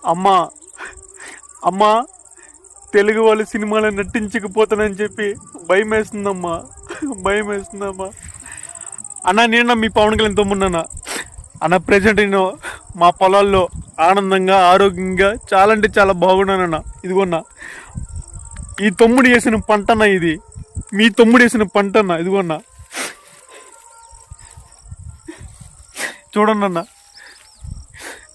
అమ్మా అమ్మా తెలుగు వాళ్ళు సినిమాలో నటించకపోతానని చెప్పి భయం వేస్తుందమ్మా, భయం వేస్తుందమ్మా. అన్న నేను మీ పవన్ కళ్యాణ్ తమ్ముడున్నా అన్న. ప్రజెంట్ నేను మా పొలాల్లో ఆనందంగా ఆరోగ్యంగా చాలా అంటే చాలా బాగున్నానన్న. ఇదిగోన్నా ఈ తమ్ముడు వేసిన పంట అన్న, ఇది మీ తమ్ముడు వేసిన పంట అన్న. ఇదిగోన్నా చూడండి అన్న,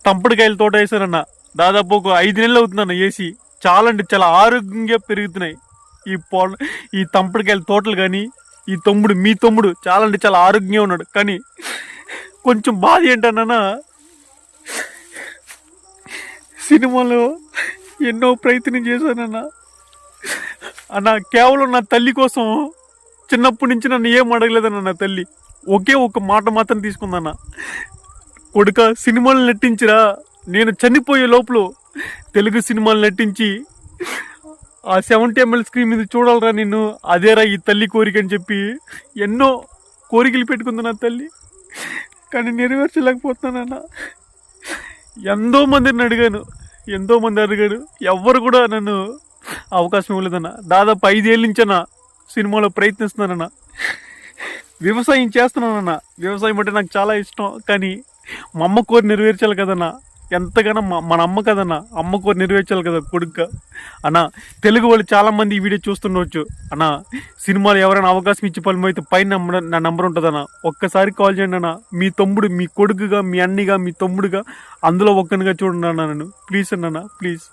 తంపడికాయల తోట వేసానన్న. దాదాపు ఒక 5 నెలలు అవుతుందన్న వేసి. చాలా అంటే చాలా ఆరోగ్యంగా పెరుగుతున్నాయి ఈ తంపడికాయల తోటలు. కానీ మీ తమ్ముడు చాలా అంటే చాలా ఆరోగ్యంగా ఉన్నాడు. కానీ కొంచెం బాధ ఏంటన్నా, సినిమాలో ఎన్నో ప్రయత్నం చేశానన్నా అన్న. కేవలం నా తల్లి కోసం చిన్నప్పటి నుంచి నన్ను ఏం అడగలేదన్న. నా తల్లి ఒకే ఒక మాట మాత్రం తీసుకుందన్న, కొడుక సినిమాలు నటించిరా, నేను చనిపోయే లోపల తెలుగు సినిమాలు నటించి ఆ 70 ml స్క్రీన్ మీద చూడాలరా నిన్ను, అదేరా ఈ తల్లి కోరిక అని చెప్పి ఎన్నో కోరికలు పెట్టుకుంది నా తల్లి. కానీ నెరవేర్చలేకపోతున్నానన్న. ఎంతో మందిని అడిగాను, ఎవ్వరు కూడా నన్ను అవకాశం ఇవ్వలేదన్న. దాదాపు 5 ఏళ్ళ నుంచన్నా సినిమాలో ప్రయత్నిస్తున్నానన్న. వ్యవసాయం చేస్తున్నానన్న. వ్యవసాయం అంటే నాకు చాలా ఇష్టం. కానీ మా అమ్మ కోరి నెరవేర్చాలి కదన్నా. ఎంతగానో మన అమ్మ కదన్నా, అమ్మ కోరి నెరవేర్చాలి కదా కొడుక అన్న. తెలుగు వాళ్ళు చాలామంది ఈ వీడియో చూస్తుండవచ్చు అన్న. సినిమాలు ఎవరైనా అవకాశం ఇచ్చే పని అయితే పైన నా నెంబర్ ఉంటుందన్న. ఒక్కసారి కాల్ చేయండి అన్న. మీ తమ్ముడు, మీ కొడుకుగా, మీ అన్నిగా, మీ తమ్ముడుగా అందులో ఒక్కనిగా చూడండి అన్న. నన్ను ప్లీజ్ అన్న, ప్లీజ్.